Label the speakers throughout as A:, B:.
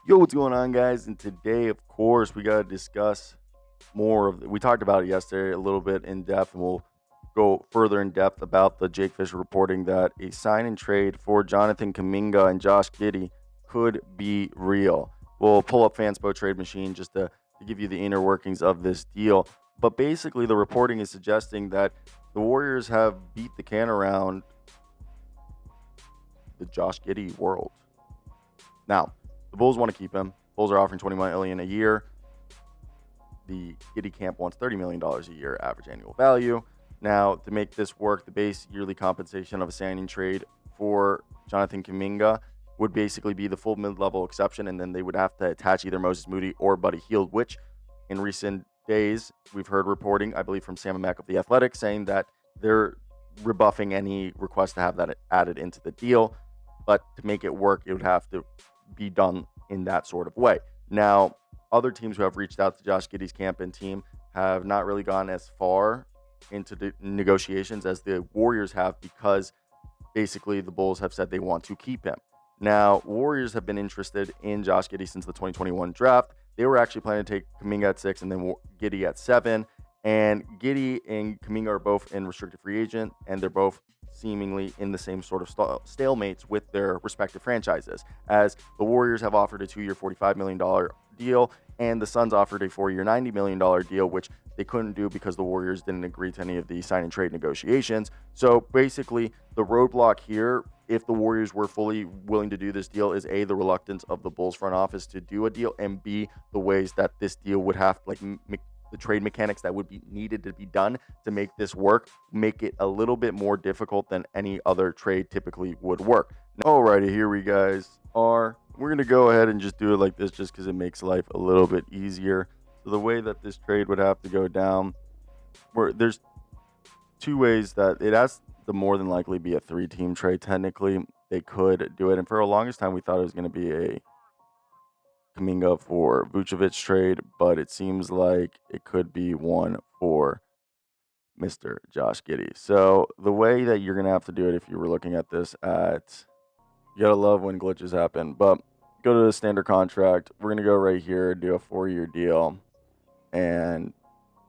A: Yo, what's going on, guys? And today, of course, we got to discuss more of. We talked about it yesterday a little bit in depth, and we'll go further in depth about the Jake Fischer reporting that a sign and trade for Jonathan Kuminga and Josh Giddey could be real. We'll pull up Fanspo Trade Machine just to give you the inner workings of this deal. But basically, the reporting is suggesting that the Warriors have beat the can around the Josh Giddey world. Now, the Bulls want to keep him. Bulls are offering $20 million a year. The Giddey camp wants $30 million a year average annual value. Now, to make this work, the base yearly compensation of a signing trade for Jonathan Kuminga would basically be the full mid-level exception, and then they would have to attach either Moses Moody or Buddy Hield, which in recent days we've heard reporting, I believe from Sam Amick of The Athletic, saying that they're rebuffing any request to have that added into the deal. But to make it work, it would have to be done in that sort of way. Now, other teams who have reached out to Josh Giddey's camp and team have not really gone as far into the negotiations as the Warriors have, because basically the Bulls have said they want to keep him. Now, Warriors have been interested in Josh Giddey since the 2021 draft. They were actually planning to take Kuminga at 6 and then Giddey at 7. And Giddey and Kuminga are both in restricted free agent, and they're both seemingly in the same sort of stalemates with their respective franchises, as the Warriors have offered a 2-year $45 million deal, and the Suns offered a 4-year $90 million deal, which they couldn't do because the Warriors didn't agree to any of the sign and trade negotiations. So basically, the roadblock here, if the Warriors were fully willing to do this deal, is A, the reluctance of the Bulls front office to do a deal, and B, the ways that this deal would have, the trade mechanics that would be needed to be done to make this work, make it a little bit more difficult than any other trade typically would work. Alrighty, here we guys are. We're going to go ahead and just do it like this just because it makes life a little bit easier. So the way that this trade would have to go down, there's two ways that it has to more than likely be a 3-team trade. Technically, they could do it. And for the longest time, we thought it was going to be a Kuminga for Vucevic trade, but it seems like it could be one for Mr. Josh Giddey. So the way that you're going to have to do it, if you were looking at this you got to love when glitches happen, but go to the standard contract. We're going to go right here, do a 4-year deal, and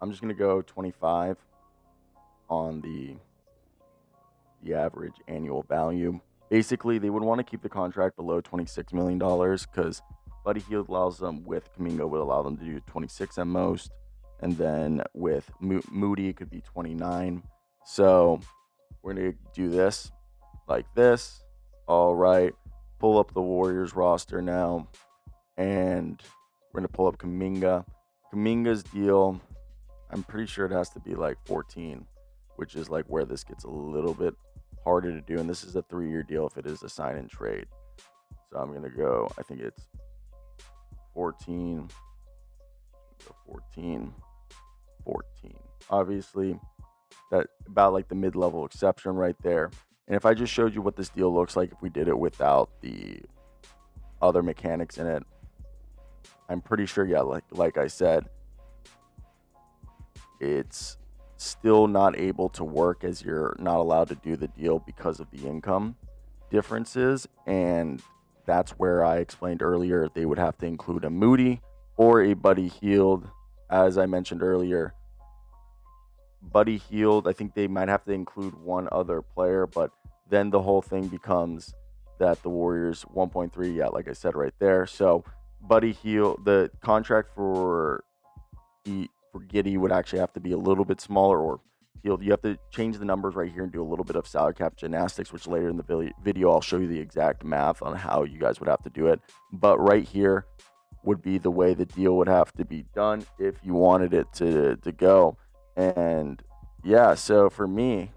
A: I'm just going to go 25 on the average annual value. Basically, they would want to keep the contract below $26 million because Buddy Hield allows them, with Kuminga, would allow them to do 26 at most. And then with Moody, it could be 29. So we're going to do this like this. All right. Pull up the Warriors roster now. And we're going to pull up Kuminga. Kuminga's deal, I'm pretty sure it has to be like 14, which is like where this gets a little bit harder to do. And this is a 3-year deal if it is a sign and trade. So I'm going to go, I think it's 14. Obviously, that about like the mid-level exception right there. And if I just showed you what this deal looks like if we did it without the other mechanics in it, I'm pretty sure, yeah, like I said, it's still not able to work, as you're not allowed to do the deal because of the income differences. And that's where I explained earlier they would have to include a Moody or a Buddy Hield. As I mentioned earlier, Buddy Hield, I think they might have to include one other player, but then the whole thing becomes that the Warriors 1.3, yeah, like I said right there. So Buddy Hield, the contract for Giddey would actually have to be a little bit smaller, or Hield, you have to change the numbers right here and do a little bit of salary cap gymnastics, which later in the video I'll show you the exact math on how you guys would have to do it. But right here would be the way the deal would have to be done if you wanted it to go. And yeah, so for me,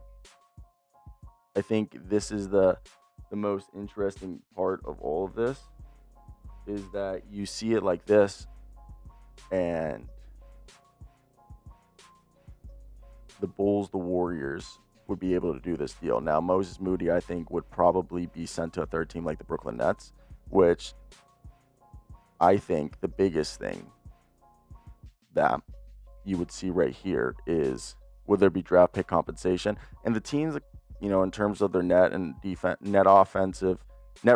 A: I think this is the most interesting part of all of this, is that you see it like this, and the Bulls, the Warriors, would be able to do this deal. Now, Moses Moody, I think, would probably be sent to a third team like the Brooklyn Nets, which I think the biggest thing that you would see right here is, would there be draft pick compensation? And the teams, in terms of their net and net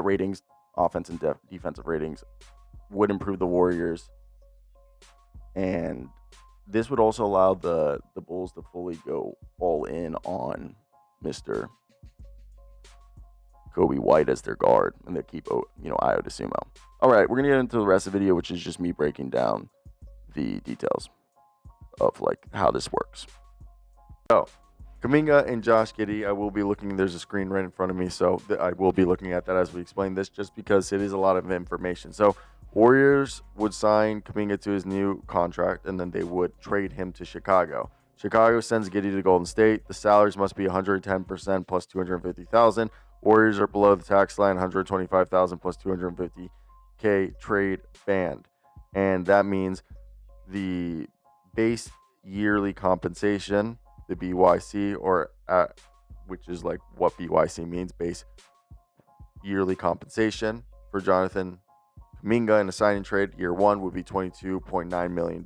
A: ratings, offense and defensive ratings, would improve the Warriors, and this would also allow the Bulls to fully go all in on Mr. Kobe White as their guard, and they keep Ayo DeSumo. All right, we're gonna get into the rest of the video, which is just me breaking down the details of like how this works. So, Kuminga and Josh Giddey, I will be looking. There's a screen right in front of me, so I will be looking at that as we explain this, just because it is a lot of information. So, Warriors would sign Kuminga to his new contract, and then they would trade him to Chicago. Chicago sends Giddey to Golden State. The salaries must be 110% plus $250,000. Warriors are below the tax line, 125,000 plus $250K trade band, and that means the base yearly compensation, the BYC, which is like what BYC means, base yearly compensation for Jonathan Kuminga in a signing trade year one would be $22.9 million.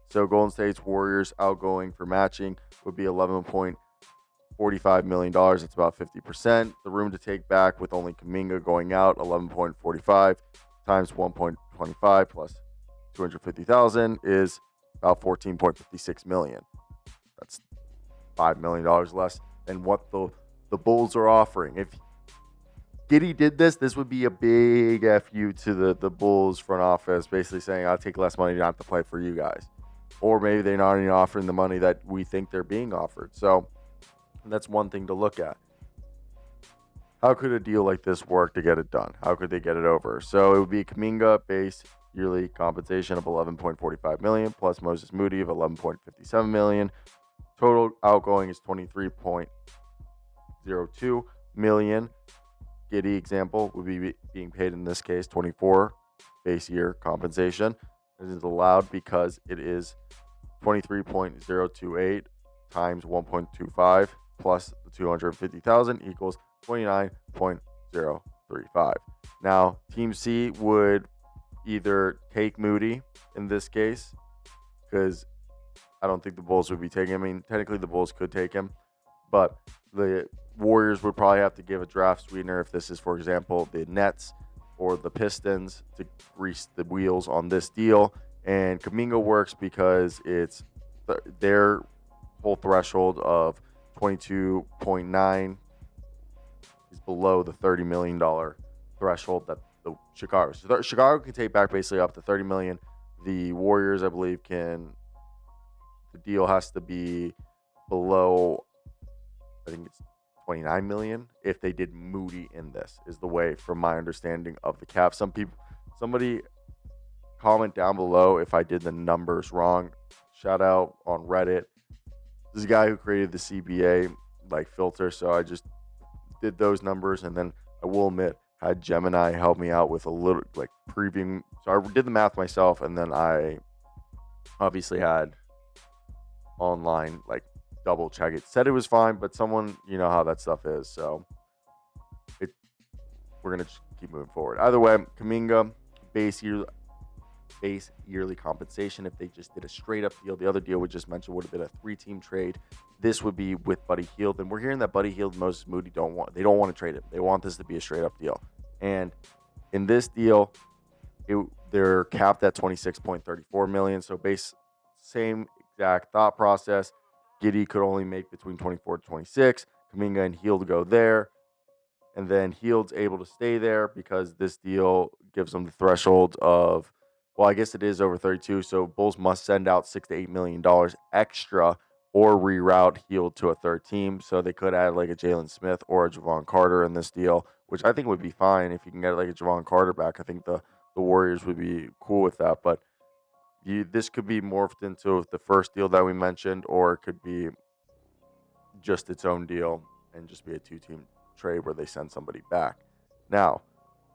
A: So Golden State's Warriors outgoing for matching would be $11.45 million. That's about 50%. The room to take back with only Kuminga going out, 11.45 times 1.25 plus 250,000 is about 14.56 million. That's $5 million less than what the Bulls are offering. If Giddey did this would be a big FU to the Bulls front office, basically saying, I'll take less money not to play for you guys. Or maybe they're not even offering the money that we think they're being offered. So that's one thing to look at. How could a deal like this work to get it done? How could they get it over? So it would be Kuminga base yearly compensation of $11.45 million plus Moses Moody of $11.57 million. Total outgoing is $23.02 million. Giddey example would be being paid in this case 24 base year compensation. This is allowed because it is 23.028 times 1.25 plus the 250,000 equals 29.035. Now, Team C would either take Moody in this case, because I don't think the Bulls would be taking him. I mean, technically the Bulls could take him, but the Warriors would probably have to give a draft sweetener if this is, for example, the Nets or the Pistons to grease the wheels on this deal. And Kuminga works because it's their whole threshold of 22.9 is below the $30 million threshold that the Chicago can take back basically up to $30 million. The Warriors, I believe, the deal has to be below, I think it's 29 million if they did Moody in this, is the way from my understanding of the cap. Somebody comment down below if I did the numbers wrong. Shout out on Reddit. This is a guy who created the CBA filter, so I just did those numbers, and then I will admit had Gemini help me out with a little previewing. So I did the math myself, and then I obviously had online double check it. Said it was fine, but someone, you know how that stuff is, so we're gonna just keep moving forward. Either way, Kuminga base yearly compensation, if they just did a straight up deal, the other deal we just mentioned would have been a 3-team trade. This would be with Buddy Hield, and we're hearing that Buddy Hield and Moses Moody don't want to trade him. They want this to be a straight up deal. And in this deal, they're capped at $26.34 million. So same exact thought process. Giddey could only make between 24 to 26. Kuminga and Hield go there. And then Hield's able to stay there because this deal gives them the threshold of, well, I guess it is over 32. So Bulls must send out $6 to $8 million extra or reroute Hield to a third team. So they could add a Jalen Smith or a Javon Carter in this deal, which I think would be fine if you can get a Javon Carter back. I think the Warriors would be cool with that. But this could be morphed into the first deal that we mentioned, or it could be just its own deal and just be a 2-team trade where they send somebody back. Now,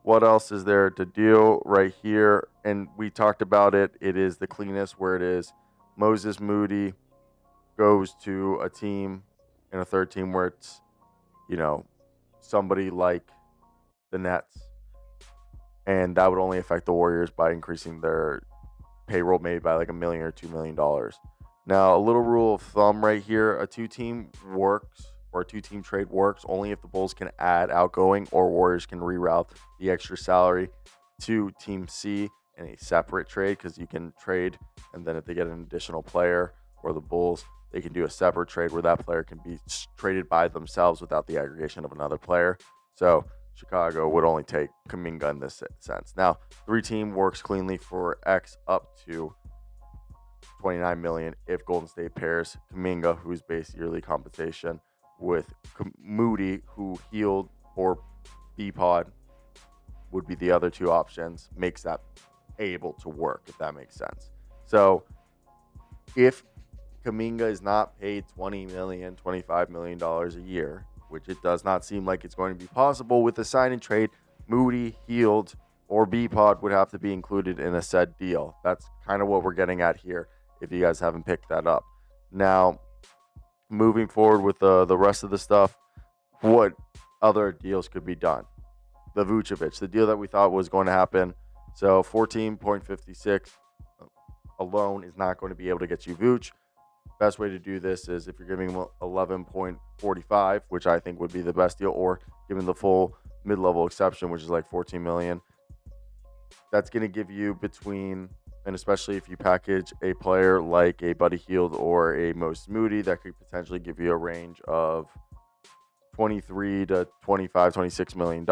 A: what else is there to do right here? And we talked about it. It is the cleanest, where it is Moses Moody goes to a team and a third team where it's, somebody like the Nets. And that would only affect the Warriors by increasing their payroll maybe by $1 million or $2 million. Now, a little rule of thumb right here, a 2-team works, or a 2-team trade works only if the Bulls can add outgoing or Warriors can reroute the extra salary to Team C in a separate trade, because you can trade, and then if they get an additional player, or the Bulls, they can do a separate trade where that player can be traded by themselves without the aggregation of another player. So Chicago would only take Kuminga in this sense. Now, 3-team works cleanly for X up to $29 million if Golden State pairs Kuminga, who's base yearly compensation, with Moody, who Hield or B-Pod would be the other two options, makes that able to work, if that makes sense. So if Kuminga is not paid $20 million, $25 million a year, which it does not seem like it's going to be possible with a sign and trade, Moody, Hield, or B-Pod would have to be included in a said deal. That's kind of what we're getting at here, if you guys haven't picked that up. Now, moving forward with the rest of the stuff, what other deals could be done? The Vucevic, the deal that we thought was going to happen. So 14.56 alone is not going to be able to get you Vooch. Best way to do this is if you're giving him 11.45, which I think would be the best deal, or giving the full mid-level exception, which is like $14 million. That's going to give you between, and especially if you package a player like a Buddy Hield or a Moses Moody, that could potentially give you a range of $23 to $25, $26 million,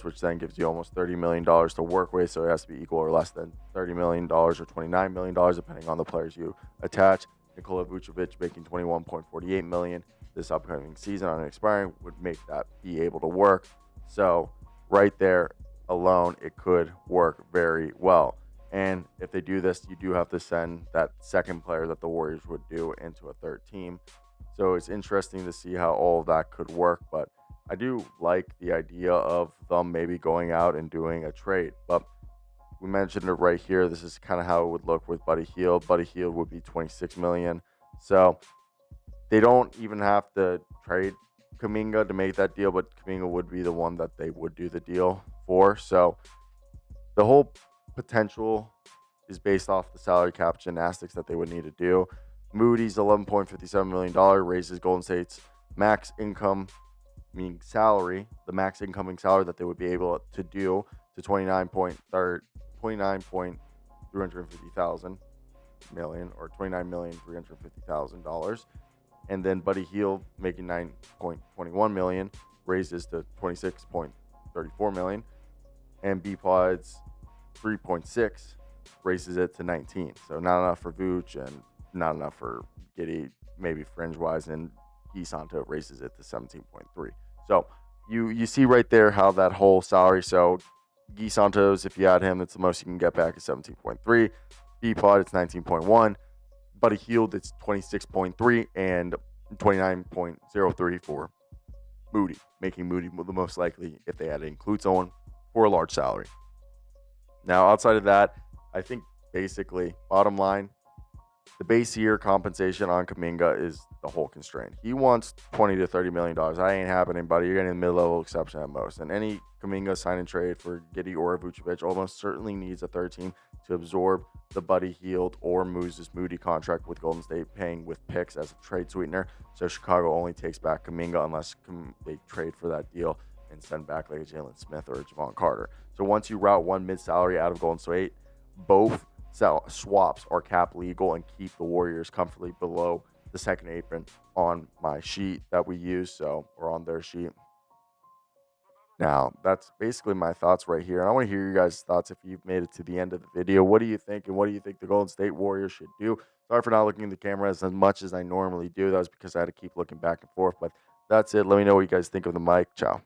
A: which then gives you almost $30 million to work with. So it has to be equal or less than $30 million or $29 million, depending on the players you attach. Nikola Vucevic making $21.48 million this upcoming season on expiring would make that be able to work. So right there alone, it could work very well. And if they do this, you do have to send that second player that the Warriors would do into a third team. So it's interesting to see how all of that could work. But I do like the idea of them maybe going out and doing a trade. But we mentioned it right here. This is kind of how it would look with Buddy Hield. Buddy Hield would be $26 million. So they don't even have to trade Kuminga to make that deal, but Kuminga would be the one that they would do the deal for. So the whole potential is based off the salary cap gymnastics that they would need to do. Moody's $11.57 million raises Golden State's max income, meaning salary, the max incoming salary that they would be able to do to $29.35 million, or $29,350,000. And then Buddy Hield making $9.21 million raises to $26.34 million. And B-Pod's 3.6 raises it to 19. So not enough for Vooch and not enough for Giddey, maybe fringe-wise, and Giddey-Jonathan raises it to 17.3. So you see right there how that whole salary, so Giddey-Jonathan's, if you add him, it's the most you can get back is 17.3. B-Pod, it's 19.1. Buddy Hield, it's 26.3 and 29.03 for Moody, making Moody the most likely, if they had to include someone, for a large salary. Now, outside of that, I think basically, bottom line, the base year compensation on Kuminga is the whole constraint. He wants $20 to $30 million. That ain't happening, buddy. You're getting a mid-level exception at most. And any Kuminga sign and trade for Giddey or Vucevic almost certainly needs a third team to absorb the Buddy Hield or Moses Moody contract, with Golden State paying with picks as a trade sweetener. So Chicago only takes back Kuminga unless they trade for that deal and send back like a Jalen Smith or a Javon Carter. So once you route one mid-salary out of Golden State, both swaps are cap legal and keep the Warriors comfortably below the second apron on my sheet that we use, or on their sheet. Now, that's basically my thoughts right here. And I want to hear your guys' thoughts if you've made it to the end of the video. What do you think, and what do you think the Golden State Warriors should do? Sorry for not looking at the camera as much as I normally do. That was because I had to keep looking back and forth. But that's it. Let me know what you guys think of the mic. Ciao.